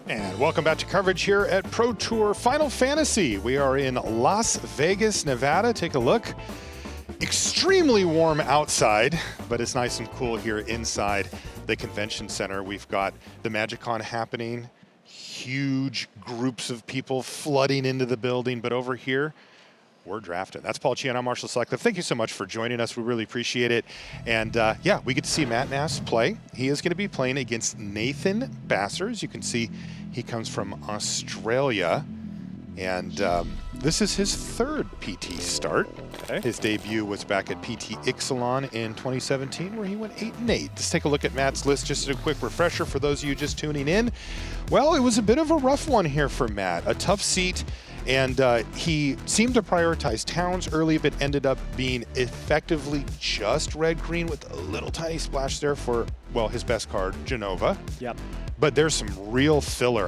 And welcome back to coverage here at Pro Tour Final Fantasy. We are in Las Vegas, Nevada. Take a look. Extremely warm outside, but it's nice and cool here inside the convention center. We've got the MagicCon happening. Huge groups of people flooding into the building, but over here, we're drafting. That's Paul Chian. I'm Marshall Sutcliffe. Thank you so much for joining us. We really appreciate it. And yeah, we get to see Matt Nass play. He is going to be playing against Nathan Bassers. You can see he comes from Australia. And this is his third PT start. Okay. His debut was back at PT Ixalan in 2017, where he went 8-8. Let's take a look at Matt's list, just a quick refresher for those of you just tuning in. Well, it was a bit of a rough one here for Matt. A tough seat. And he seemed to prioritize towns early, but ended up being effectively just red-green with a little tiny splash there for, well, his best card, Genova. Yep. But there's some real filler.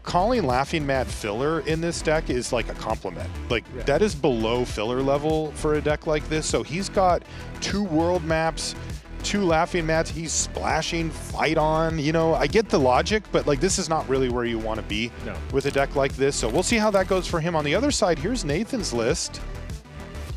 Calling Laughing Mad filler in this deck is like a compliment. Like, that is below filler level for a deck like this. So he's got 2 world maps, 2 Laughing Mads, he's splashing, fight on. I get the logic, but like this is not really where you want to be with a deck like this. So we'll see how that goes for him. On the other side, here's Nathan's list.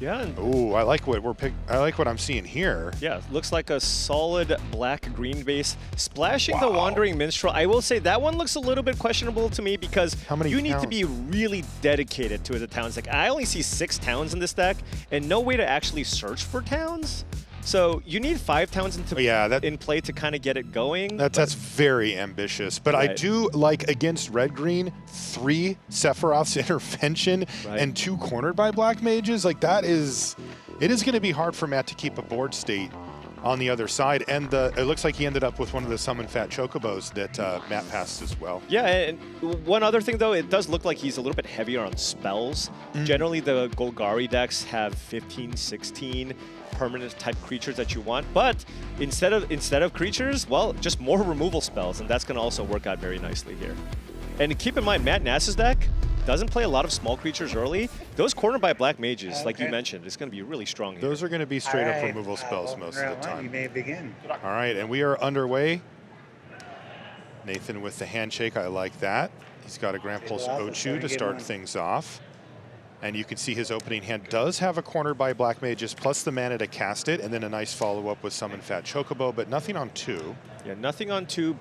Yeah. Oh, I like what I like what I'm seeing here. Yeah, looks like a solid black-green base. Splashing the Wandering Minstrel. I will say that one looks a little bit questionable to me because you need to be really dedicated to the towns. Like, I only see 6 towns in this deck and no way to actually search for towns. So you need 5 towns in play to kind of get it going. That's very ambitious. But I do like against red-green, 3 Sephiroth's Intervention and 2 cornered by black mages. Like it is going to be hard for Matt to keep a board state on the other side. And it looks like he ended up with one of the Summon Fat Chocobos that Matt passed as well. Yeah, and one other thing though, it does look like he's a little bit heavier on spells. Generally the Golgari decks have 15, 16 permanent type creatures that you want, but instead of creatures, well, just more removal spells, and that's going to also work out very nicely here. And keep in mind, Matt Nass's deck doesn't play a lot of small creatures early. Those cornered by black mages, like you mentioned, it's going to be really strong here. Those are going to be straight up removal spells most of the time. You may begin. All right, and we are underway. Nathan with the handshake, I like that. He's got a Grand Pulse Ochu to start things off. And you can see his opening hand does have a corner by Black Mages, plus the mana to cast it, and then a nice follow-up with Summon Fat Chocobo, but nothing on 2. Yeah, nothing on 2.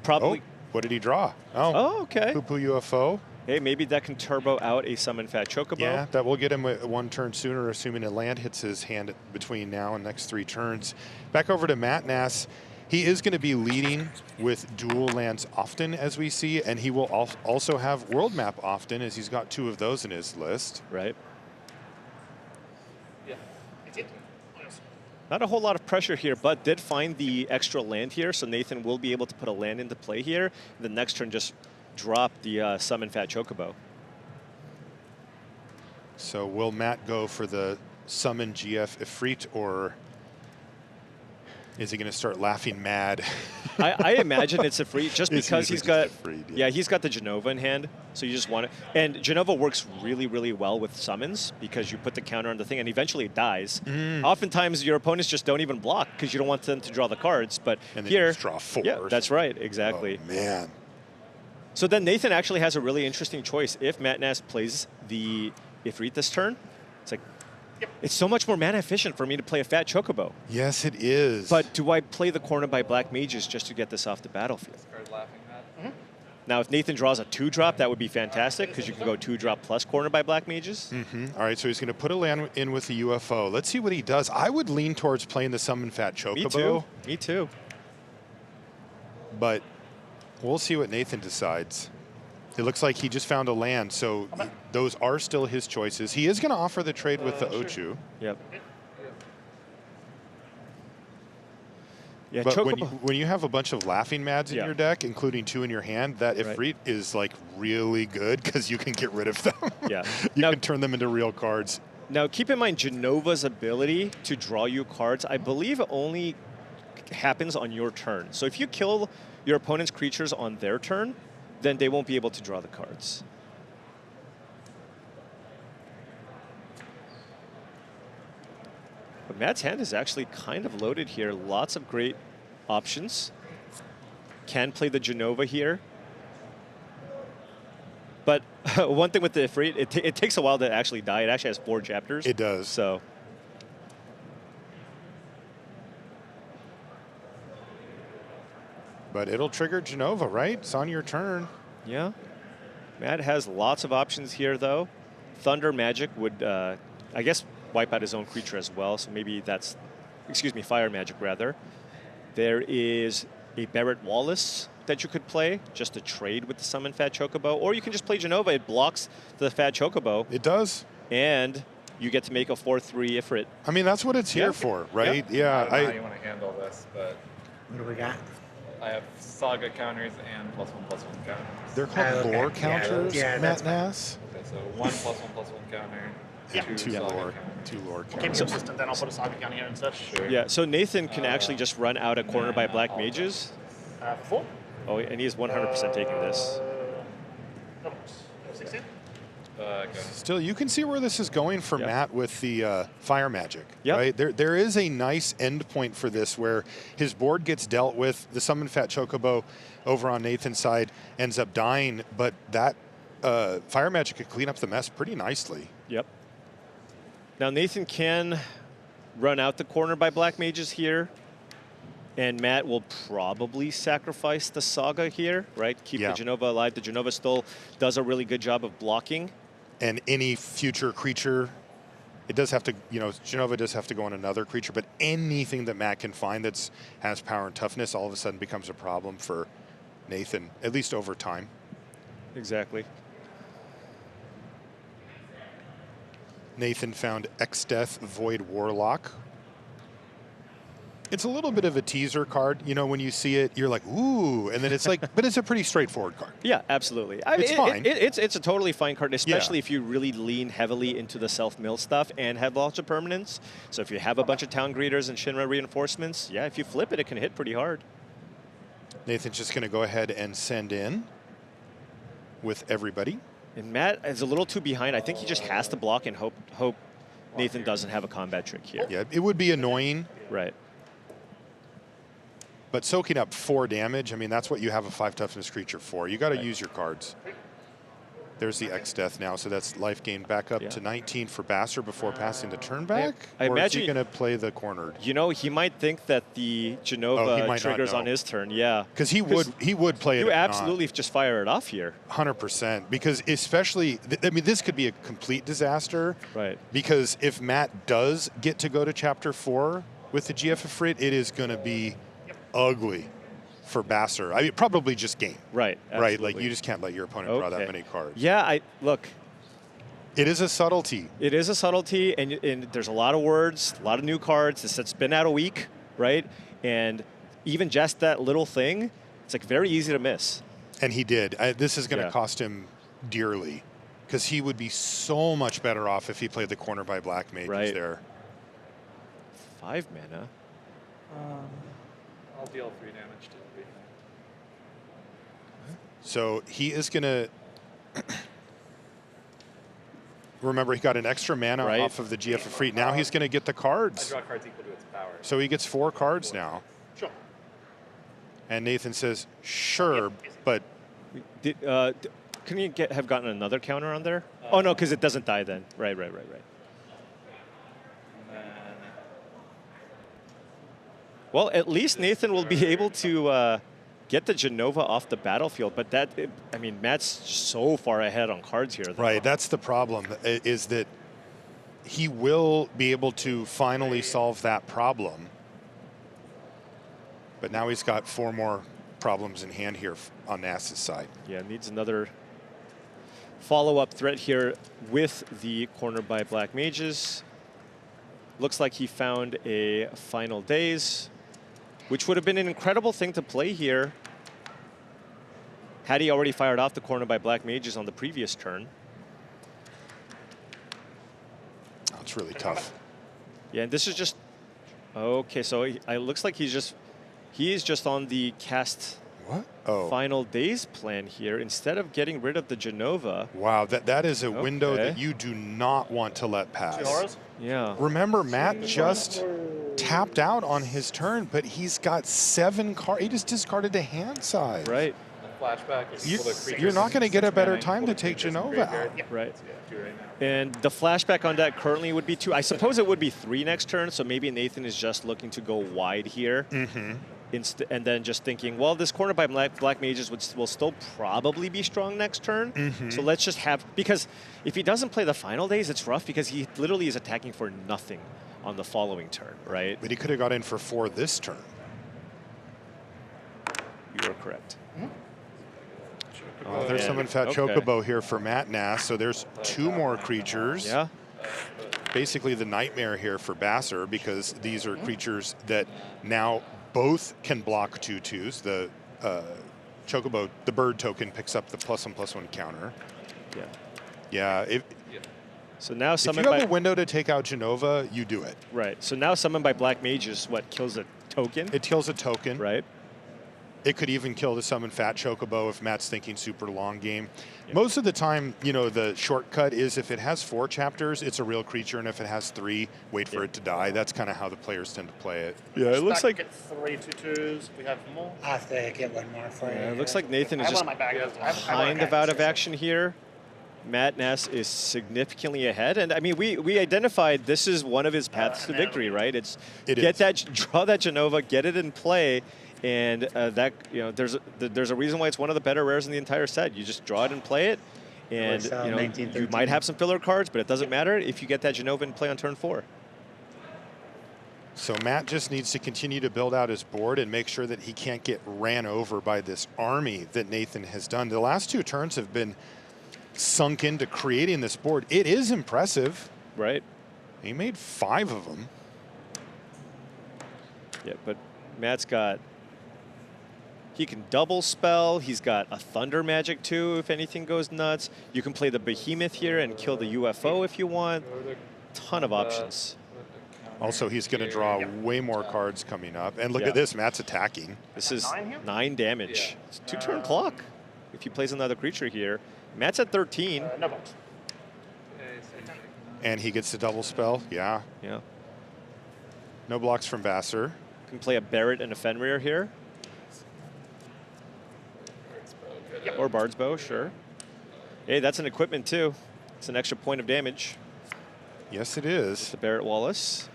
Probably. Oh, what did he draw? Oh, okay. Poo-Poo UFO. Hey, maybe that can turbo out a Summon Fat Chocobo. Yeah, that will get him 1 turn sooner, assuming a land hits his hand between now and next 3 turns. Back over to Matt Nass. He is going to be leading with dual lands often, as we see, and he will also have world map often, as he's got 2 of those in his list. Right. Yeah. Not a whole lot of pressure here, but did find the extra land here, so Nathan will be able to put a land into play here. The next turn, just drop the Summon Fat Chocobo. So will Matt go for the Summon GF Ifrit, or is he going to start laughing mad? I imagine it's a free, just because he's got, he's got the Genova in hand, so you just want it. And Genova works really, really well with summons because you put the counter on the thing and eventually it dies. Oftentimes your opponents just don't even block because you don't want them to draw the cards, but and then here, you just draw 4. Yeah, that's right, exactly. Oh, man. So then Nathan actually has a really interesting choice. If Matt Nass plays the Ifrit this turn, it's like, it's so much more mana efficient for me to play a Fat Chocobo. Yes, it is. But do I play the corner by Black Mages just to get this off the battlefield? Now, if Nathan draws a 2-drop, that would be fantastic because you can go 2-drop plus corner by Black Mages. All right, so he's going to put a land in with the UFO. Let's see what he does. I would lean towards playing the Summon Fat Chocobo. Me too. Me too. But we'll see what Nathan decides. It looks like he just found a land, so those are still his choices. He is going to offer the trade with the Ochu. Yep. Yeah, but when you have a bunch of Laughing Mads in your deck, including 2 in your hand, that Ifrit is like really good because you can get rid of them. Yeah. You can turn them into real cards. Now, keep in mind Genova's ability to draw you cards, I believe only happens on your turn. So if you kill your opponent's creatures on their turn, then they won't be able to draw the cards. But Matt's hand is actually kind of loaded here. Lots of great options. Can play the Genova here. But one thing with the Ifrit, it takes a while to actually die. It actually has 4 chapters. It does. So. But it'll trigger Genova, right? It's on your turn. Yeah. Matt has lots of options here, though. Thunder Magic would, I guess, wipe out his own creature as well. So maybe that's, excuse me, Fire Magic, rather. There is a Barrett Wallace that you could play just to trade with the Summon Fat Chocobo. Or you can just play Genova. It blocks the Fat Chocobo. It does. And you get to make a 4/3 Ifrit. I mean, that's what it's here for, right? I don't know how you want to handle this, but What do we got? I have Saga counters and +1/+1 counters. They're called Okay. lore counters, Yeah, Matt that's fine. Nass. Okay, so 1 +1/+1 counter, Yeah. 2 Two Saga lore, counters. 2 lore Keep counters. it consistent, then I'll put a Saga count here instead. Sure. Yeah, so Nathan can actually just run out a corner by Black Mages. 4. Oh, and he is 100% taking this. 16. Go. Still, you can see where this is going for Yeah. Matt with the Fire Magic, Yep. right? There is a nice end point for this where his board gets dealt with. The Summon Fat Chocobo over on Nathan's side ends up dying, but that Fire Magic could clean up the mess pretty nicely. Yep. Now Nathan can run out the corner by Black Mages here. And Matt will probably sacrifice the Saga here, right? Keep Yeah. the Genova alive. The Genova still does a really good job of blocking. And any future creature, it does have to, Genova does have to go on another creature, but anything that Matt can find that's has power and toughness all of a sudden becomes a problem for Nathan, at least over time. Exactly. Nathan found X-Death Void Warlock. It's a little bit of a teaser card. When you see it, you're like, ooh, and then it's like, but it's a pretty straightforward card. Yeah, absolutely. It's fine. It's a totally fine card, especially Yeah. if you really lean heavily into the self-mill stuff and have lots of permanents. So if you have a bunch of Town Greeters and Shinra reinforcements, yeah, if you flip it, it can hit pretty hard. Nathan's just going to go ahead and send in with everybody. And Matt is a little too behind. I think he just has to block and hope Nathan doesn't have a combat trick here. Yeah, it would be annoying, Right. but soaking up 4 damage, I mean, that's what you have a 5 toughness creature for. You got to use your cards. There's the X-Death now, so that's life gained back up Yeah. to 19 for Basser before passing the turn back. I or imagine- is he going to play the cornered? He might think that the Oh, he Genova might not triggers on know. his turn. Yeah. Because he would play it. You if not. absolutely just fire it off here. 100%. Because especially, I mean, this could be a complete disaster. Right. Because if Matt does get to go to Chapter 4 with the GF Ifrit, it is going to be ugly for Basser. I mean, probably just game. Right. Right, absolutely. like you just can't let your opponent draw that Okay. many cards. Yeah, look, It is a subtlety. it is a subtlety, and there's a lot of words, a lot of new cards. This set's been out a week, right? And even just that little thing, it's like very easy to miss. And he did. This is going to Yeah. cost him dearly because he would be so much better off if he played the corner by Black Mages Right. there. 5 mana. I'll deal 3 damage to the So he is going to... Remember, he got an extra mana Right. off of the GF Ifrit. Now he's going to get the I cards. draw cards equal to its power. So he gets 4 cards now. Sure. And Nathan says, sure, but Couldn't you have gotten another counter on there? Oh, no, because it doesn't die then. Right. And then Well, at least Nathan will be able to get the Genova off the battlefield. But Matt's so far ahead on cards here. though. right, that's the problem, is that he will be able to finally solve that problem. But now he's got 4 more problems in hand here on Nass's side. Yeah, needs another follow-up threat here with the corner by Black Mages. Looks like he found a Final Days, which would have been an incredible thing to play here had he already fired off the corner by Black Mages on the previous turn. Oh, it's really tough. Yeah, and this is just... Okay, so it looks like he's just on the cast What? Oh, Final Days plan here instead of getting rid of the Genova. wow, that is a window Okay. that you do not want to let 2 pass. horrors. Yeah. Remember, Matt just tapped out on his turn, but he's got 7 cards. He just discarded to hand size. Right. flashback. It's equal to creatures You're not going to get a six better mana, time equal to take creatures in Genova graveyard. out. Yeah. Right. So, yeah, do it right now. And the flashback on deck currently would be 2. I suppose it would be 3 next turn, so maybe Nathan is just looking to go wide here. And then just thinking, well, this corner by Black Mages will still probably be strong next turn. So let's just have, because if he doesn't play the final days, it's rough because he literally is attacking for nothing on the following turn, right? But he could have got in for 4 this turn. You are correct. Oh, there's someone Fat Okay. Chocobo here for Matt Nass. So there's 2 more creatures. Yeah. Basically the nightmare here for Basser because these are creatures that now both can block 2/2s. The Chocobo, the bird token, picks up the +1/+1 counter. Yeah. Yeah, So now if you summoned have by a window to take out Genova, you do it. right. So now summoned by Black Mages, what kills a token? It kills a token. Right. It could even kill the summon Fat Chocobo if Matt's thinking super long game. Yeah. Most of the time, you know, the shortcut is if it has 4 chapters, it's a real creature, and if it has 3, wait for it to die. That's kind of how the players tend to play it. Yeah, it looks Stack like get 3 2/2s. We have more. I have to get one more for you. it looks like Nathan I is have just one in my bag. I have one kind of bag. out of action here. Matt Nass is significantly ahead, and I mean we identified this is one of his paths to no. victory, right? It's It get is. that, draw that Genova, get it in play, and that there's a reason why it's one of the better rares in the entire set. You just draw it and play it, and Works out, you 1913. might have some filler cards, but it doesn't matter if you get that Genova in play on turn 4. So Matt just needs to continue to build out his board and make sure that he can't get ran over by this army that Nathan has done. The last 2 turns have been sunk into creating this board. It is impressive. Right. He made 5 of them. Yeah, but Matt's got. He can double spell. He's got a thunder magic too. If anything goes nuts, you can play the behemoth here and kill the UFO if you want. Ton of options. Also, he's going to draw way more cards coming up. And look Yeah. at this, Matt's attacking. This is 9 here? 9 damage. It's 2-turn clock. If he plays another creature here, Matt's at 13. No box. And he gets the double spell. Yeah. Yeah, No blocks from Basser. can play a Barret and a Fenrir here, or Bard's Bow, sure. Hey, that's an equipment too. It's an extra point of damage. Yes, it is. The Barret Wallace.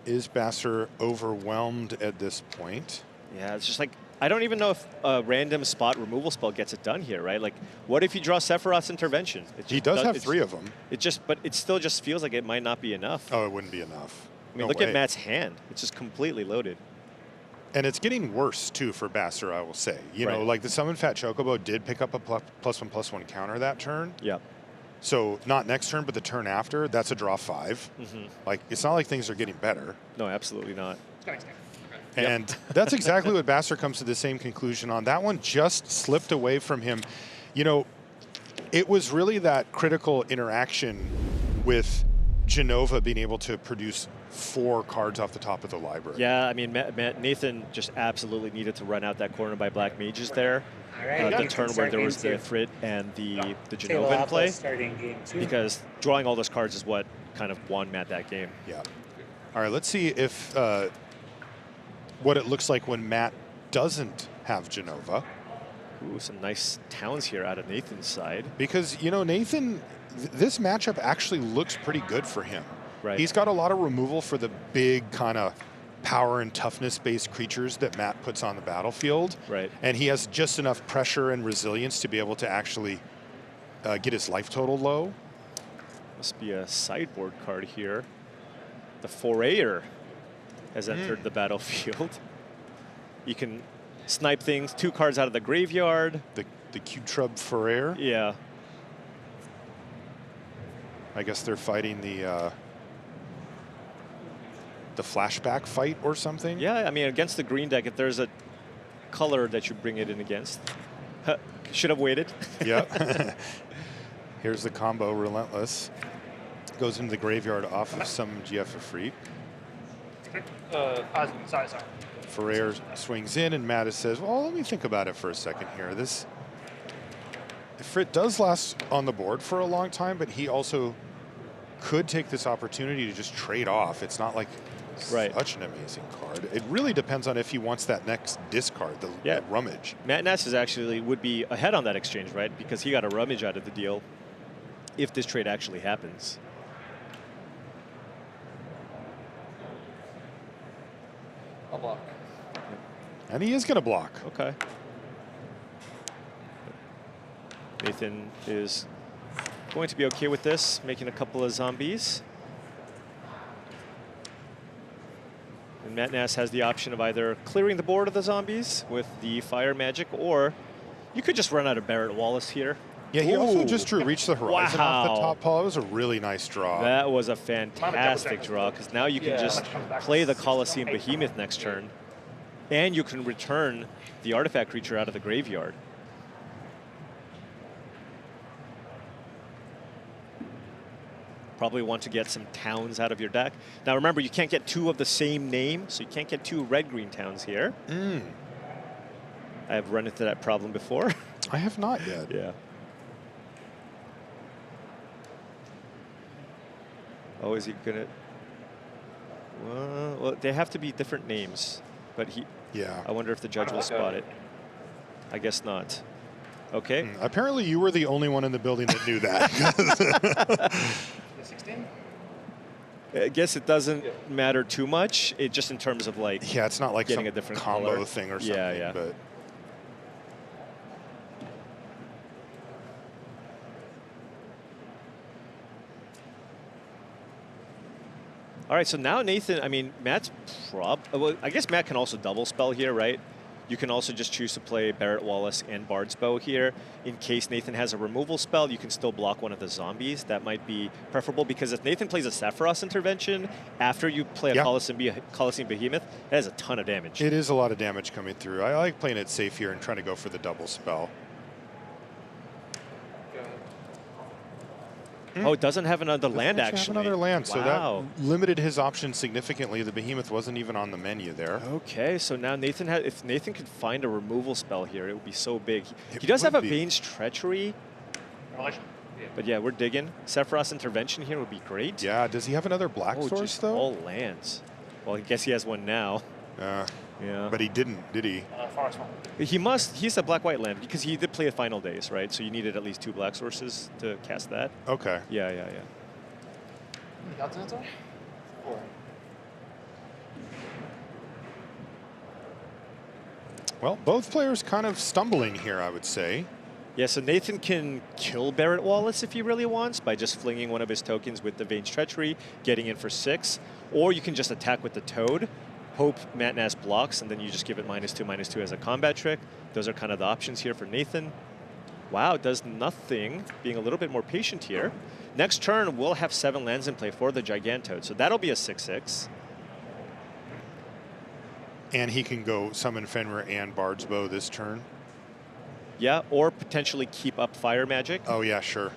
Is Basser overwhelmed at this point? Yeah, it's just like, I don't even know if a random spot removal spell gets it done here, right? Like, what if you draw Sephiroth's Intervention? It He just does have it's- 3 of them. But it still just feels like it might not be enough. Oh, it wouldn't be enough. I mean, No look way. at Matt's hand. It's just completely loaded. And it's getting worse, too, for Basser, I will say. You know, Right. like the Summon Fat Chocobo did pick up a +1/+1 counter that turn. Yeah. So not next turn, but the turn after, that's a draw 5. Like, it's not like things are getting better. No, absolutely not. It's going to extend. And that's exactly what Basser comes to the same conclusion on. That one just slipped away from him. You know, it was really that critical interaction with Genova being able to produce 4 cards off the top of the library. Yeah, I mean, Nathan just absolutely needed to run out that corner by Black Mages there. All right, The you turn can where start there game was the 2. Frit and the Table Genova in Atlas play. starting game 2. Because drawing all those cards is what kind of won Matt that game. Yeah. All right, let's see if what it looks like when Matt doesn't have Genova. Ooh, some nice towns here out of Nathan's side. Because, you know, Nathan, this matchup actually looks pretty good for him. Right. He's got a lot of removal for the big kind of power and toughness-based creatures that Matt puts on the battlefield. Right. And he has just enough pressure and resilience to be able to actually get his life total low. Must be a sideboard card here. The Forayer has entered the battlefield. You can snipe things, 2 cards out of the graveyard. The Q-Trub Ferrer. Yeah. I guess they're fighting the flashback fight or something. Yeah, I mean, against the green deck, if there's a color that you bring it in against. Should have waited. Yeah. Here's the combo, Relentless. Goes into the graveyard off of some GF Freak. Sorry. Ferrer swings in, and Mattis says, well, let me think about it for a second here. This Frit does last on the board for a long time, but he also could take this opportunity to just trade off. It's not like Right. Such an amazing card. It really depends on if he wants that next discard, the rummage. Matt Nass is actually would be ahead on that exchange, right? Because he got a rummage out of the deal if this trade actually happens. I'll block. And he is going to block. Okay. Nathan is going to be okay with this, making a couple of zombies. And Matt Nass has the option of either clearing the board of the zombies with the fire magic, or you could just run out of Barrett Wallace here. Yeah, he also Ooh. just drew Reach the Horizon off the Wow. top pile. It was a really nice draw. That was a fantastic draw, because now you can just play the Colosseum Behemoth next turn, and you can return the artifact creature out of the graveyard. Probably want to get some towns out of your deck. Now remember, you can't get two of the same name, so you can't get two red-green towns here. I have run into that problem before. I have not yet. Yeah. Oh, is he gonna? Well, they have to be different names, but he. Yeah. I wonder if the judge will spot it. I guess not. Okay. Apparently, you were the only one in the building that knew that. 16? I guess it doesn't matter too much. It just in terms of like. Yeah, it's not like getting some a different combo color thing or something. Yeah, yeah. But All right, so now Nathan, I mean, Matt's well, I guess Matt can also double spell here, right? You can also just choose to play Barrett Wallace and Bard's Bow here. In case Nathan has a removal spell, you can still block one of the zombies. That might be preferable, because if Nathan plays a Sephiroth intervention after you play a Colosseum Behemoth, that has a ton of damage. it is a lot of damage coming through. I like playing it safe here and trying to go for the double spell. Oh, it doesn't have another land, Doesn't actually. have another land, so Wow. that limited his options significantly. The Behemoth wasn't even on the menu there. Okay, so now Nathan has, if Nathan could find a removal spell here, it would be so big. It He does have would a be. Bane's Treachery, Revelation. but yeah, we're digging. Sephiroth's intervention here would be great. Yeah, does he have another black Oh, source just though? all lands. Well, I guess he has one now. Yeah. But he didn't, did he? Forest one. He's a black-white land, because he did play a Final Days, right? So you needed at least 2 black sources to cast that. Okay. Yeah. How many cards in it, sorry? 4. Well, both players kind of stumbling here, I would say. Yeah, so Nathan can kill Barrett Wallace if he really wants by just flinging one of his tokens with the Vane's Treachery, getting in for 6. Or you can just attack with the Toad, hope Matt Nass blocks, and then you just give it -2/-2 as a combat trick. Those are kind of the options here for Nathan. Wow, does nothing, being a little bit more patient here. Next turn, we'll have 7 lands in play for the Gigantoad, so that'll be a 6/6. And he can go summon Fenrir and Bard's Bow this turn. Yeah, or potentially keep up Fire Magic. Oh, yeah, sure.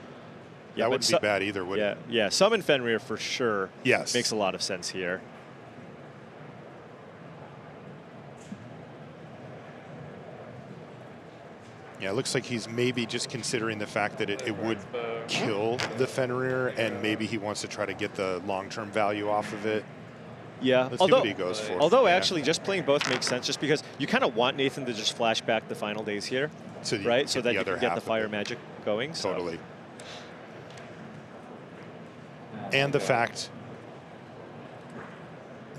Yeah, that but wouldn't be bad either, would it? Yeah, summon Fenrir for sure. Yes. Makes a lot of sense here. Yeah, it looks like he's maybe just considering the fact that it would kill the Fenrir, and maybe he wants to try to get the long-term value off of it. Yeah, Let's see what he goes for. Although Yeah. actually just playing both makes sense, just because you kind of want Nathan to just flash back the Final Days here, So you right? get So the that you other can get half the of Fire it. Magic going. so- Totally. And the fact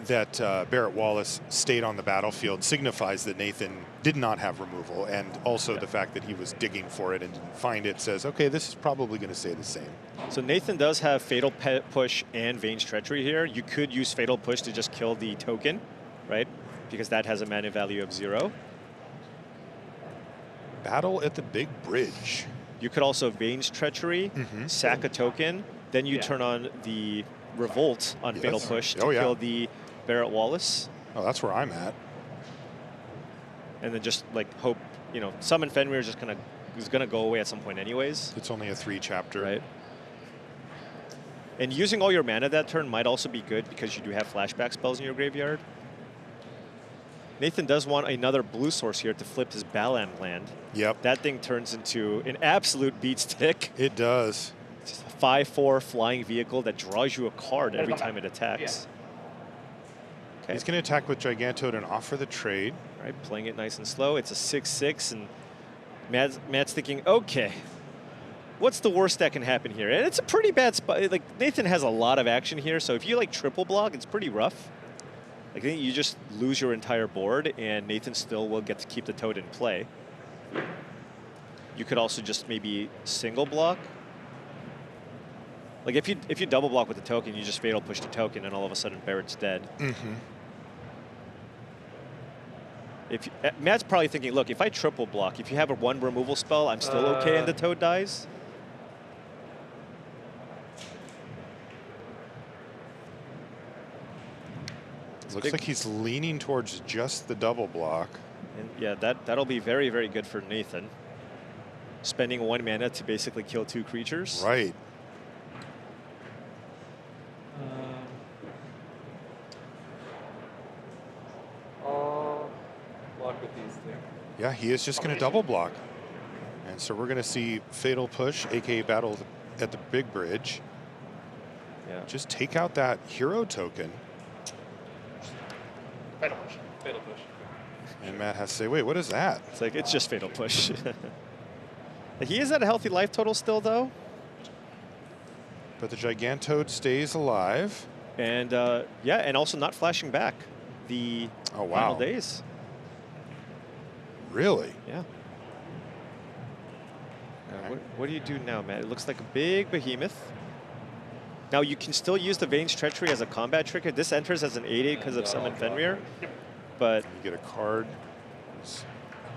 that Barrett Wallace stayed on the battlefield signifies that Nathan did not have removal, and also the fact that he was digging for it and didn't find it says, okay, this is probably going to stay the same. So Nathan does have Fatal Push and Vane's Treachery here. You could use Fatal Push to just kill the token, right? Because that has a mana value of 0. Battle at the Big Bridge. You could also Vane's Treachery, sack a token, then you turn on the Revolt on Fatal Yes. Push to Oh, yeah. kill the Barrett Wallace, Oh, that's where I'm at. and then just like hope, summon Fenrir is gonna go away at some point anyways, It's only a 3 chapter. right? And using all your mana that turn might also be good because you do have flashback spells in your graveyard. Nathan does want another blue source here to flip his Balan land. Yep, That thing turns into an absolute beat stick. it does. It's a 5/4 flying vehicle that draws you a card every time it attacks. Okay. He's going to attack with Gigantode and offer the trade. All right, playing it nice and slow. It's a 6-6, and Matt's thinking, okay, what's the worst that can happen here? And it's a pretty bad spot. Like, Nathan has a lot of action here, so if you like triple block, it's pretty rough. I think you just lose your entire board, and Nathan still will get to keep the Toad in play. You could also just maybe single block. Like if you double block with the token, you just fatal push the token, and all of a sudden Barrett's dead. If Matt's probably thinking, look, if I triple block, if you have a 1 removal spell, I'm still okay, and the Toad dies. Looks like he's leaning towards just the double block. And yeah, that'll be very, very good for Nathan. Spending 1 mana to basically kill 2 creatures. Right. I'll block with these 2. Yeah, he is just going to double block. And so we're going to see Fatal Push, aka Battle at the Big Bridge. Yeah. Just take out that hero token. Fatal push. Fatal push. And Matt has to say, wait, what is that? It's like, it's just fatal push. He is at a healthy life total still, though. But the Gigantode stays alive. And yeah, and also not flashing back the final days. Really? Yeah. What do you do now, Matt? It looks like a big behemoth. Now you can still use the Vane's Treachery as a combat trigger. This enters as an 8/8 because of Summon Fenrir. But you get a card. Let's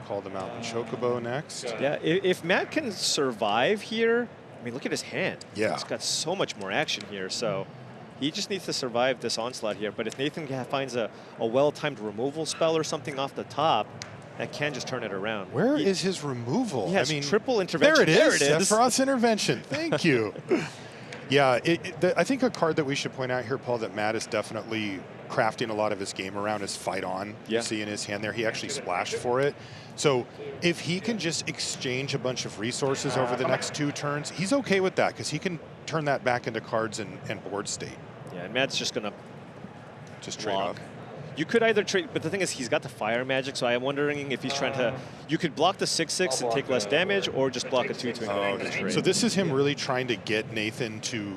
call the Mountain Chocobo next. Yeah, if Matt can survive here, I mean, look at his hand. Yeah. He's got so much more action here, so he just needs to survive this onslaught here. But if Nathan finds a well-timed removal spell or something off the top, that can just turn it around. Where is his removal? He has I mean, triple intervention. There it is. Sephiroth's intervention. Thank you. Yeah, I think a card that we should point out here, Paul, that Matt is definitely crafting a lot of his game around is Fight On. Yeah. You see in his hand there, he actually splashed for it. So if he can just exchange a bunch of resources over the next 2 turns, he's okay with that because he can turn that back into cards and board state. Yeah, and Matt's just going to just trade off. You could either trade, but the thing is, he's got the fire magic, so I'm wondering if he's trying to. You could block the 6/6 and take less damage, or just block a 2/2 and the trade. So this is him really trying to get Nathan to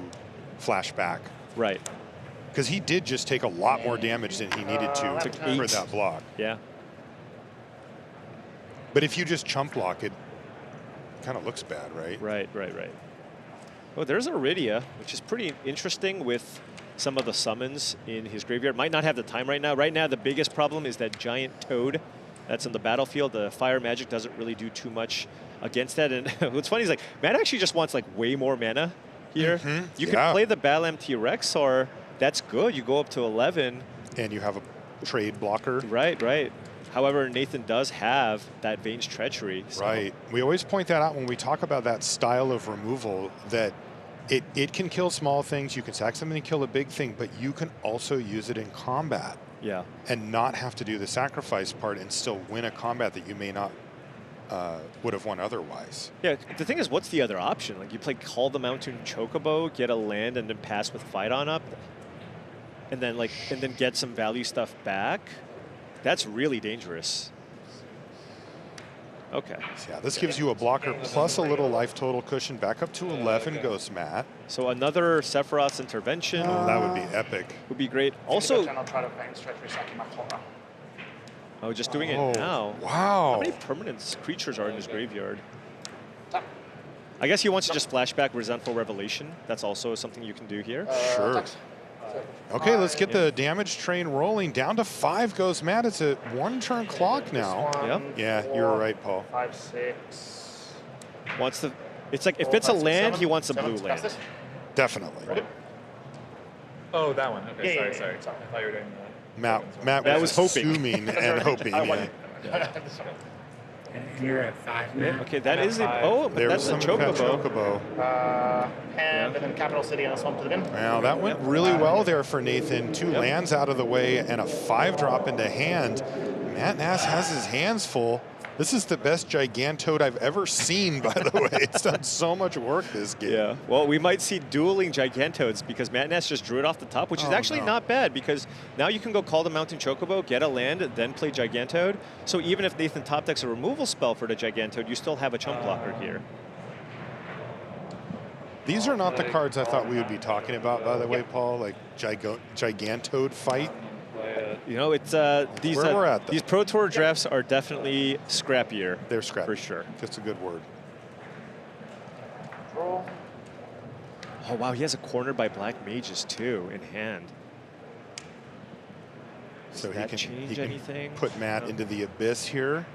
flash back. Right. Because he did just take a lot more damage than he needed to for that block. Yeah. But if you just chump block, it kind of looks bad, right? Right. Oh, there's Iridia, which is pretty interesting with some of the summons in his graveyard. Might not have the time right now. Right now, the biggest problem is that giant toad that's in the battlefield. The fire magic doesn't really do too much against that. And what's funny is like Matt actually just wants like way more mana here. You can play the Balam T-Rex, or that's good. You go up to 11. And you have a trade blocker. Right. However, Nathan does have that Vane's Treachery. So. Right. We always point that out when we talk about that style of removal, that it can kill small things. You can sack something and kill a big thing, but you can also use it in combat. Yeah. And not have to do the sacrifice part and still win a combat that you may not would have won otherwise. Yeah, the thing is, what's the other option? Like, you play Call the Mountain Chocobo, get a land, and then pass with Fight On up, and then get some value stuff back. That's really dangerous. Okay. So yeah, this gives you a blocker plus a little life total cushion. Back up to 11 goes Matt. So another Sephiroth's intervention. Oh, that would be epic. Would be great. Also, I'll try to Vane's Treachery sacking my horror. Oh, just doing it now. Wow. How many permanent creatures are in his graveyard? I guess he wants to just flashback Resentful Revelation. That's also something you can do here. Sure. Okay, let's get the damage train rolling. Down to 5 goes Matt. It's a 1-turn clock now. Yep. Yeah, you're right, Paul. 5, 6. Wants the. It's like if it's a land, he wants a blue land. Definitely. Oh, that one. Okay, Yeah, sorry. I thought you were doing that. Matt That was was hoping. assuming and hoping. Yeah. And you're at 5 minutes. Okay, that is a. Oh, but There that's was a some Chocobo. And then Capital City and a swamp to the bin. Now that went really well there for Nathan. 2 lands out of the way and a 5-drop into hand. Matt Nass has his hands full. This is the best Gigantoad I've ever seen, by the way. It's done so much work this game. Yeah, well, we might see dueling Gigantoads because Matt Nass just drew it off the top, which is actually not bad because now you can go call the Mountain Chocobo, get a land, then play Gigantoad. So even if Nathan top decks a removal spell for the Gigantoad, you still have a chump blocker here. These are not the cards I thought we would be talking about, by the way, Paul, like Gigantoad fight. You know, it's these Where we're at, though. these Pro Tour drafts are definitely scrappier. They're scrappy. For sure. That's a good word. Roll. Oh, wow, he has a corner by Black Mages, too, in hand. So Does he that can, change anything? put Matt No. into the abyss here.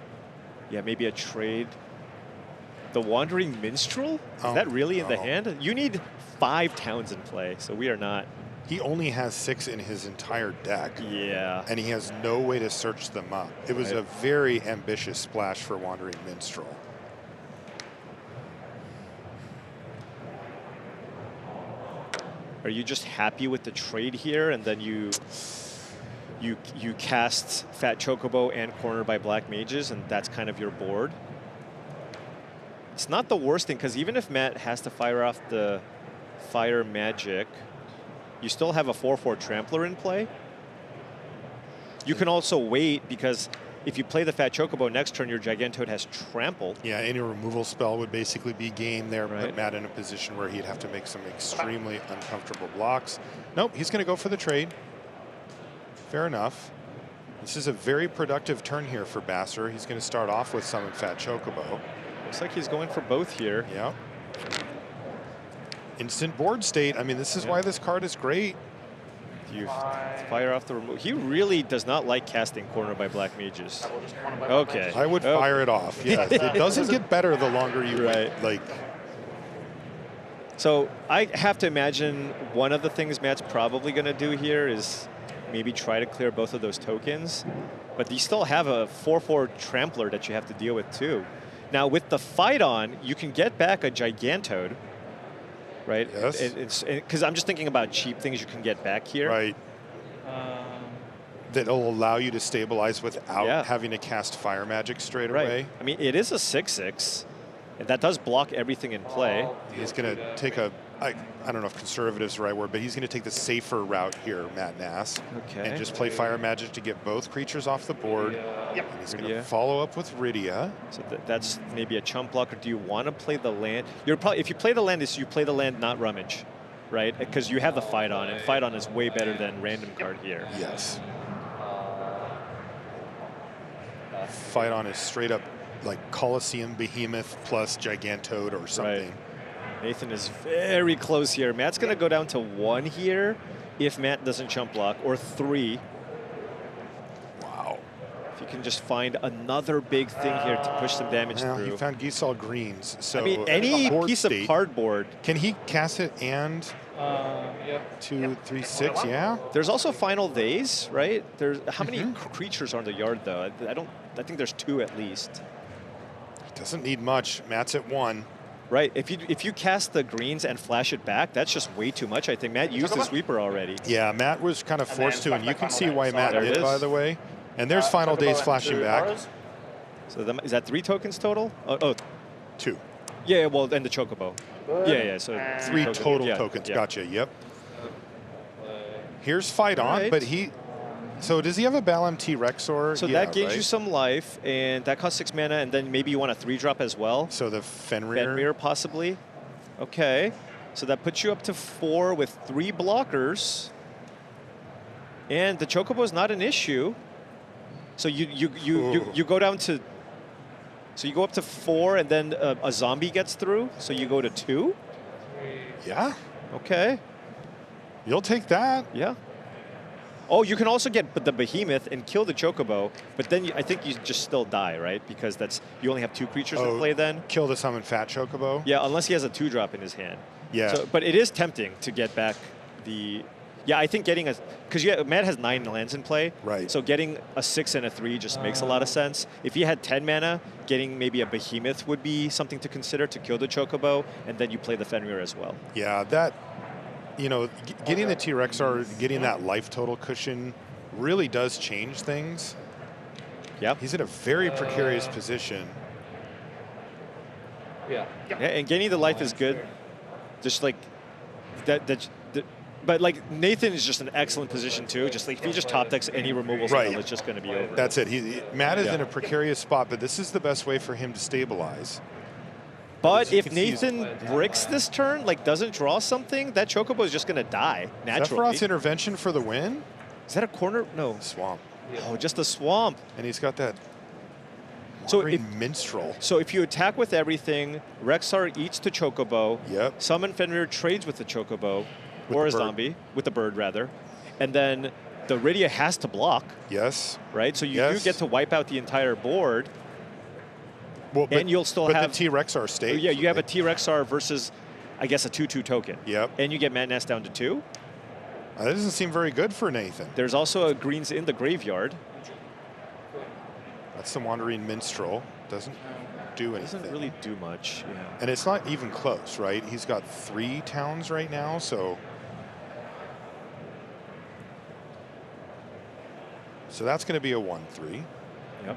Yeah, maybe a trade. The Wandering Minstrel? Is Oh, that really in the no. hand? You need 5 towns in play, so we are not. He only has 6 in his entire deck. Yeah. And he has no way to search them up. It was Right. a very ambitious splash for Wandering Minstrel. Are you just happy with the trade here, and then you cast Fat Chocobo and corner by Black Mages, and that's kind of your board? It's not the worst thing, because even if Matt has to fire off the Fire Magic, you still have a 4/4 Trampler in play. You can also wait, because if you play the Fat Chocobo next turn, your Gigantoad has Trample. Yeah, any removal spell would basically be game there, Right. put Matt in a position where he'd have to make some extremely uncomfortable blocks. Nope, he's going to go for the trade. Fair enough. This is a very productive turn here for Basser. He's going to start off with Summon Fat Chocobo. Looks like he's going for both here. Yeah. Instant board state. I mean, this is why this card is great. You fire off the removal. He really does not like casting corner by Black Mages. We'll just corner by Okay. Black Mages. I would Oh. fire it off. Yes, it doesn't get better the longer you wait. Like, So I have to imagine one of the things Matt's probably going to do here is maybe try to clear both of those tokens. But you still have a 4/4 Trampler that you have to deal with too. Now with the fight on, you can get back a Gigantoad, right? Yes. Because I'm just thinking about cheap things you can get back here. right. That'll allow you to stabilize without Yeah. having to cast Fire Magic straight Right. away. I mean, it is a 6/6, and that does block everything in play. He's going to take a, I don't know if conservative is the right word, but he's going to take the safer route here, Matt Nass. Okay. And just play Fire Magic to get both creatures off the board. Yep. And he's going to Rydia. follow up with Rydia. So that's maybe a chump blocker. Do you want to play the land? You're probably, if you play the land, you play the land, not Rummage, right? Because you have the fight on, and fight on is way better than random card here. Yes. Fight on is straight up like Colosseum Behemoth plus Gigantoad or something. Nathan is very close here. Matt's going to go down to 1 here if Matt doesn't chump block, or 3. Wow. If you can just find another big thing here to push some damage Well, he through. found Giselle Greens. So I mean, any board piece state. of cardboard. Can he cast it and Yep. 2, 3, 6? Yeah. There's also Final Days, right? There's how many Mm-hmm. creatures are in the yard though? I think there's 2 at least. Doesn't need much. Matt's at 1. Right. If you cast the greens and flash it back, that's just way too much. I think Matt used the sweeper already. Yeah, Matt was kind of forced to, and you can see why Matt There it did, is. by the way. And there's Final Days flashing back. So is that 3 tokens total? Oh, 2. yeah. Well, and the chocobo. Yeah. So 3 tokens. total Yeah, tokens. yeah. Gotcha. Yep. Here's Fight On, Right. but he. So does he have a Balam T-Rexor? So Yeah, that gains right? you some life, and that costs 6 mana, and then maybe you want a 3-drop as well. So the Fenrir. Fenrir possibly. Okay. So that puts you up to 4 with 3 blockers. And the chocobo is not an issue. So you go down to. So you go up to 4, and then a zombie gets through. So you go to 2. Yeah, Okay. you'll take that. Yeah. Oh, you can also get the behemoth and kill the chocobo, but then I think you just still die, right? Because you only have 2 creatures in play then. Kill the Summon Fat Chocobo. Yeah, unless he has a 2-drop in his hand. Yeah. So, but it is tempting to get back the. Yeah, I think getting because Matt has 9 lands in play. Right. So getting a 6 and a 3 just makes a lot of sense. If he had 10 mana, getting maybe a behemoth would be something to consider to kill the chocobo, and then you play the Fenrir as well. Yeah, that, you know, getting the T-Rex or getting that life total cushion really does change things. Yep. He's in a very precarious position. Yeah. Yeah, and gaining the life is good. Just like that. But like Nathan is just an excellent position too. Just like if he just top decks any removal spell, Right. it's just going to be over. That's it. Matt is Yeah. in a precarious spot, but this is the best way for him to stabilize. But you if can see he's- Nathan bricks this turn, like doesn't draw something, that Chocobo is just going to die naturally. Sephiroth's intervention for the win? Is that a corner? No. Swamp. Oh, just a swamp. And he's got that So wandering minstrel. So if you attack with everything, Rexar eats the Chocobo. Yep. Summon Fenrir trades with the Chocobo, With or the a bird. zombie, with the bird rather. And then the Rydia has to block, Yes. right? So you Yes. do get to wipe out the entire board. Well, And you'll still but have- the T-Rex state. Yeah, you have a T-Rexar versus, I guess, a 2/2 token. Yep. And you get Mad Nass down to 2. That doesn't seem very good for Nathan. There's also a greens in the graveyard. That's the wandering minstrel. Doesn't do anything. Doesn't really do much. Yeah. And it's not even close, right? He's got 3 towns right now, so. So that's going to be a 1/3, Yep.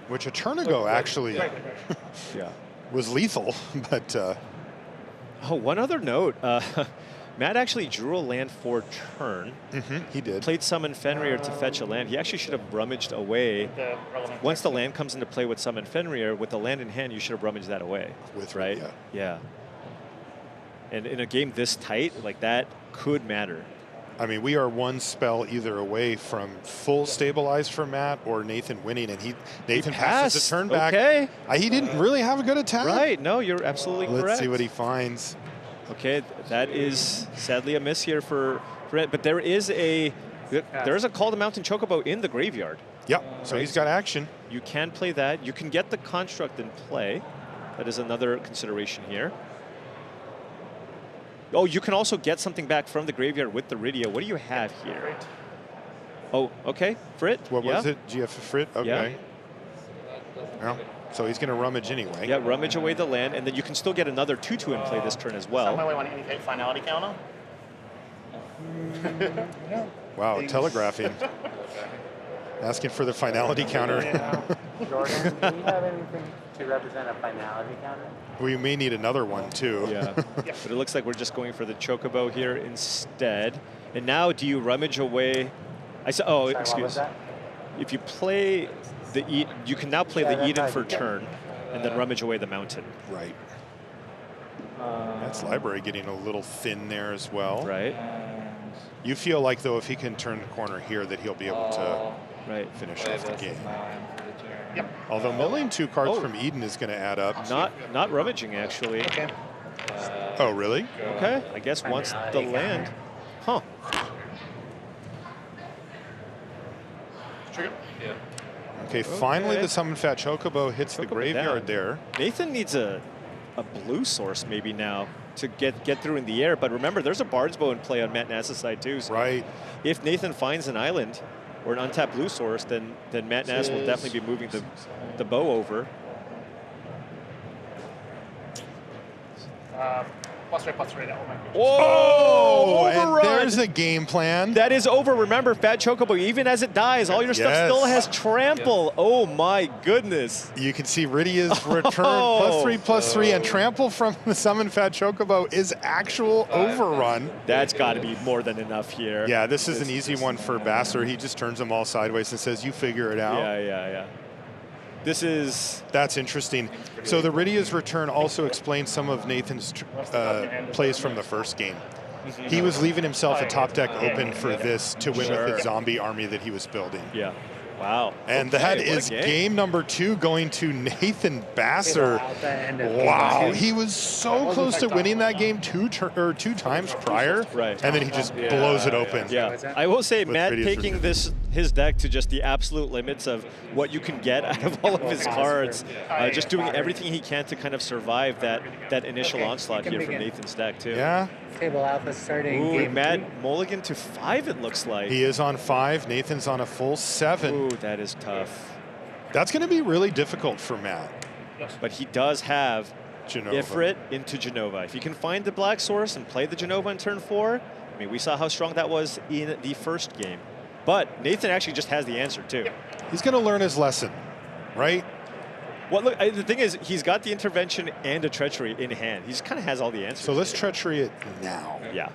which a turn ago actually Yeah. was lethal, but Oh, one other note. Matt actually drew a land for turn. he did. Played Summon Fenrir to fetch a land. He actually should have rummaged away. Once the land comes into play with Summon Fenrir, with the land in hand, you should have rummaged that away. With right? yeah. Yeah. And in a game this tight, like that could matter. I mean, we are one spell either away from full stabilized for Matt or Nathan winning, and Nathan passes the passed. turn back. Okay. He didn't really have a good attack. Right. No, you're absolutely correct. Let's see what he finds. Okay, that is sadly a miss here for Ed, but there is a Call to Mountain Chocobo in the graveyard. Yep. So he's got action. You can play that. You can get the construct in play. That is another consideration here. Oh, you can also get something back from the graveyard with the Rydia. What do you have here? Oh, okay, Frit. What yeah. was it? GF Frit? Okay. Well, so he's going to rummage anyway. Yeah, rummage away the land, and then you can still get another 2/2 in play this turn as well. Somebody want to indicate finality counter? Wow, telegraphing. Asking for the finality counter. Jordan, do you have anything to represent a finality counter? We may need another one, too. Yeah, but it looks like we're just going for the Chocobo here instead. And now, do you rummage away? Oh, Sorry, what was excuse. that? If you play the you can now play Yeah, the Eden that's for right. turn, and then rummage away the mountain. Right. That's library getting a little thin there as well. Right. You feel like, though, if he can turn the corner here, that he'll be able to Right. finish off the game. Yep. Although mulling 2 cards Oh. from Eden is going to add up. Not rummaging actually. Okay. Oh, really? Okay. I guess once the land. Huh. Trigger. Yeah. Okay, finally Okay. the Summon Fat Chocobo hits the Chocobo graveyard down. there. Nathan needs a blue source maybe now to get through in the air. But remember, there's a Bard's Bow in play on Matt Nass's side too. So Right. if Nathan finds an island or an untapped blue source, then Matt Nass will definitely be moving the bow over. +3/+3. That one. Oh, and overrun! there's a game plan. That is over. Remember, Fat Chocobo, even as it dies, all your stuff Yes. still has trample. Oh my goodness. You can see Rydia's return, Oh. +3/+3, and trample from the Summon Fat Chocobo is actual overrun. That's got to be more than enough here. Yeah, this is an easy one for Basser. He just turns them all sideways and says, you figure it out. Yeah. This is That's interesting. So the Rydia's return also explains some of Nathan's plays from the first game. He was leaving himself a top deck open for this to win with his zombie army that he was building. yeah. Wow. And Okay, that what a is game number 2 going to Nathan Basser. Out the end of game Wow, two. he was so close to winning that game two times prior, Right. and then he just blows it open. Yeah, I will say, With Matt Rydia's taking his deck to just the absolute limits of what you can get out of all of his cards, just doing everything he can to kind of survive that initial onslaught can here from begin. Nathan's deck too. Yeah, Table Alpha starting Ooh, game Matt 2. mulligan to 5 it looks like. he is on 5. Nathan's on a full 7. Ooh, that is tough. That's going to be really difficult for Matt. But he does have Genova. Ifrit into Genova. If he can find the black source and play the Genova in turn 4, I mean, we saw how strong that was in the first game. But Nathan actually just has the answer too. He's going to learn his lesson, right? Well, look, the thing is, he's got the intervention and a treachery in hand. He just kind of has all the answers. So let's treachery it now. Yeah.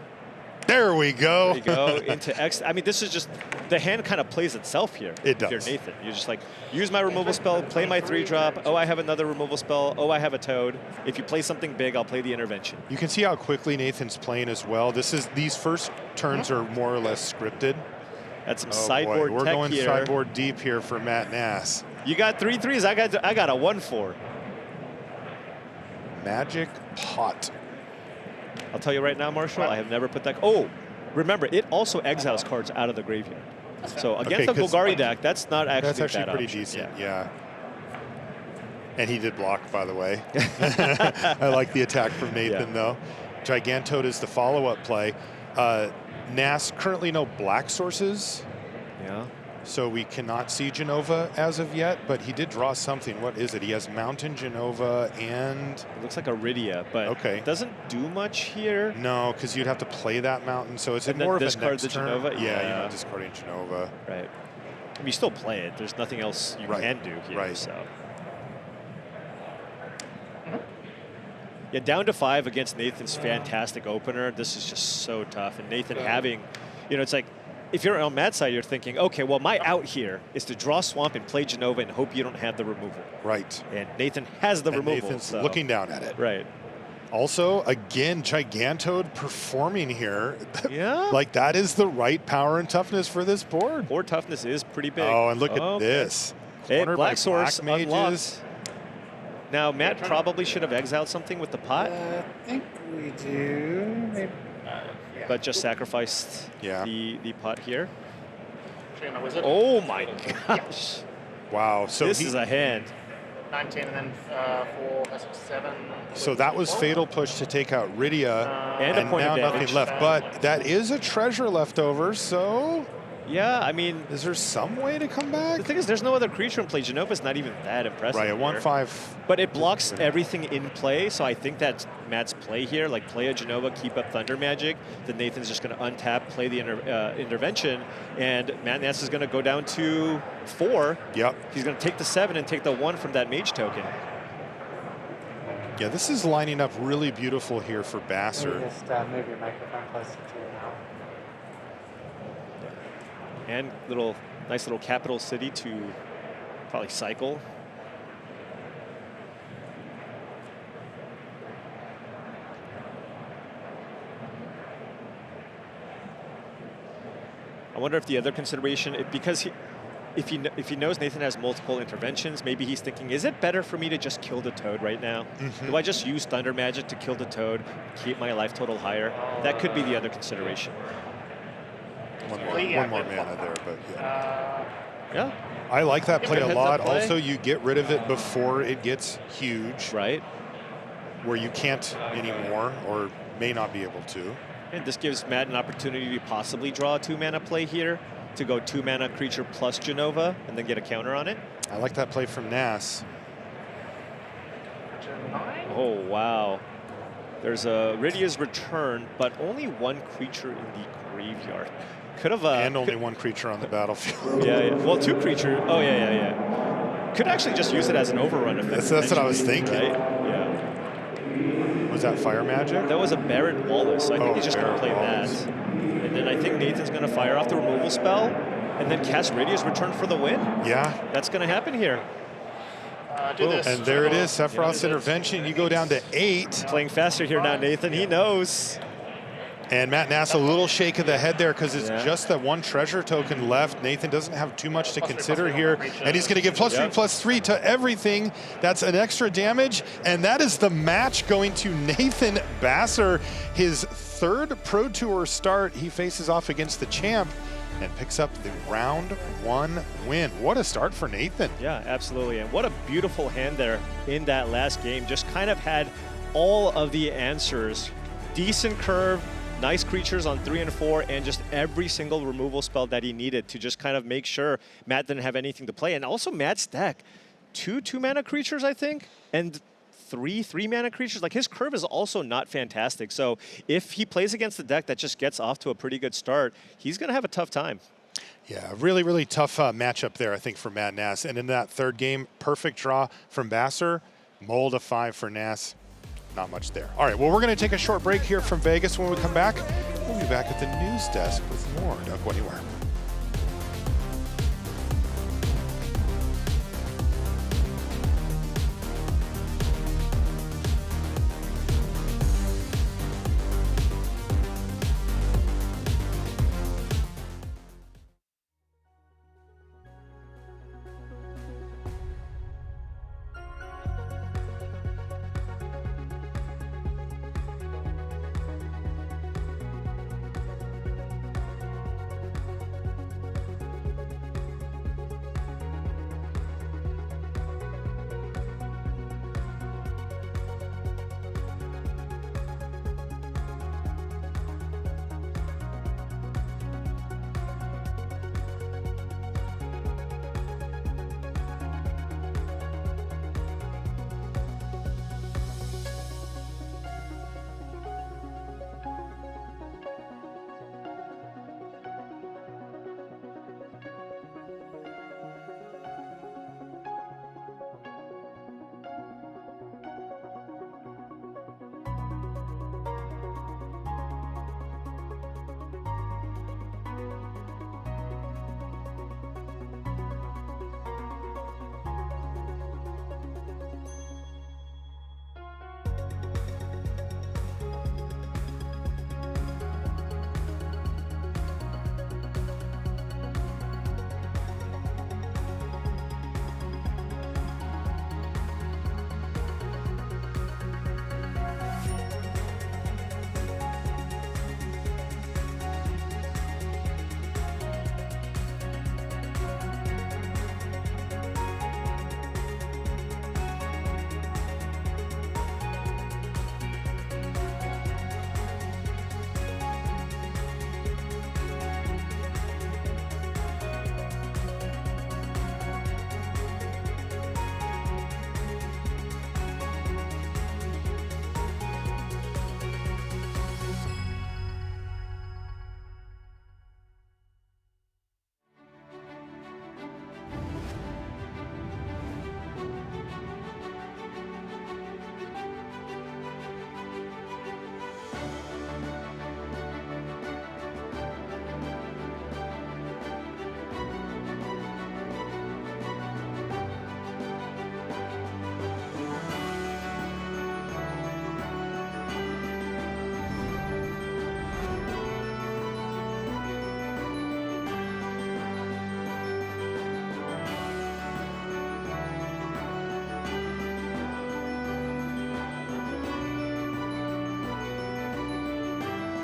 There we go. There you go into X. I mean, this is just, the hand kind of plays itself here. It does. If you're Nathan. You're just like, use my removal spell, play my 3-drop. Oh, I have another removal spell. Oh, I have a Toad. If you play something big, I'll play the intervention. You can see how quickly Nathan's playing as well. These first turns are more or less scripted. That's some Oh sideboard boy, we're tech going here. sideboard deep here for Matt Nass. You got 3 3s. I got a 1-4. Magic Pot. I'll tell you right now, Marshall, I have never put that. Oh, remember, it also exiles cards out of the graveyard. So against Okay, the 'cause Golgari deck, that's not actually That's actually a bad pretty option. decent, yeah. And he did block, by the way. I like the attack from Nathan, though. Gigantode is the follow-up play. Nass, currently no black sources, Yeah. so we cannot see Genova as of yet, but he did draw something. What is it? He has Mountain Genova and... It looks like Iridia, but Okay. it doesn't do much here. No, because you'd have to play that Mountain, so it's And then more of a discard next the turn. Genova? Yeah, Yeah. you're not discarding Genova. Right. I mean, you still play it. There's nothing else you Right. can do here. Right. So. Yeah, down to 5 against Nathan's fantastic opener. This is just so tough. And Nathan having, you know, it's like, if you're on Matt's side, you're thinking, okay, well, my out here is to draw Swamp and play Genova and hope you don't have the removal. Right. And Nathan has the And removal. Nathan's so. looking down at it. Right. Also, again, Gigantode performing here. Yeah. Like, that is the right power and toughness for this board. Board toughness is pretty big. Oh, and look at Okay. this. Hey, Cornered by Black Source Black Mages. unlocked. Now, Matt probably should have exiled something with the pot, I think we do. Maybe. but just sacrificed Yeah. the pot here. Show you my wizard. Oh my gosh. Wow. So This is a hand. 19 and then 4, 7. So that was Fatal Push to take out Rydia, And a and point now of nothing damage. left. But that is a treasure left over, so Yeah, I mean, is there some way to come back? the thing is, there's no other creature in play. Genova's not even that impressive. Right, a here. 1/5. But it blocks everything in play, so I think that's Matt's play here. Like, play a Genova, keep up Thunder Magic. Then Nathan's just going to untap, play the intervention, and Matt Nass is going to go down to 4. Yep. He's going to take the 7 and take the 1 from that Mage token. Yeah, this is lining up really beautiful here for Maybe Basser. just move your microphone closer to your mouth. And nice little capital city to probably cycle. I wonder if the other consideration, because if he knows Nathan has multiple interventions, maybe he's thinking, is it better for me to just kill the Toad right now? Do I just use Thunder Magic to kill the Toad, keep my life total higher? That could be the other consideration. One more mana there, but yeah. Yeah, I like that play a Heads lot. up play. Also, you get rid of it before it gets huge, right. where you can't anymore or may not be able to. And this gives Matt an opportunity to possibly draw a 2-mana play here, to go 2-mana creature plus Genova, and then get a counter on it. I like that play from Nass. Oh, wow. There's a Rydia's Return, but only 1 creature in the graveyard. Could have... And only 1 creature on the battlefield. Yeah. Well, 2 creature. Oh, yeah. Could actually just use it as an overrun. If That's what I was thinking. Right? Yeah. Was that Fire Magic? That was a Barret Wallace, so I think he's just going to play Wallace. that. And then I think Nathan's going to fire off the removal spell, and then cast Rydia's Return for the win. Yeah. That's going to happen here. Do this. And there it is, Sephiroth's intervention. You go down to 8. Playing faster here now, Nathan. He knows. And Matt Nass, a little shake of the head there because it's Yeah. just that 1 treasure token left. Nathan doesn't have too much to consider here. And he's going to give +3/+3 to everything. That's an extra damage. And that is the match going to Nathan Basser. His 3rd Pro Tour start. He faces off against the champ and picks up the round 1 win. What a start for Nathan. Yeah, absolutely. And what a beautiful hand there in that last game. Just kind of had all of the answers. Decent curve, nice creatures on 3 and 4, and just every single removal spell that he needed to just kind of make sure Matt didn't have anything to play. And also Matt's deck, 2 2-mana creatures, I think, and 3 3-mana creatures. Like, his curve is also not fantastic. So if he plays against the deck that just gets off to a pretty good start, he's going to have a tough time. Yeah, really, really tough matchup there, I think, for Matt Nass. And in that third game, perfect draw from Basser, mold a 5 for Nass. Not much there. All right, well, we're going to take a short break here from Vegas. When we come back, we'll be back at the news desk with more. Don't go anywhere.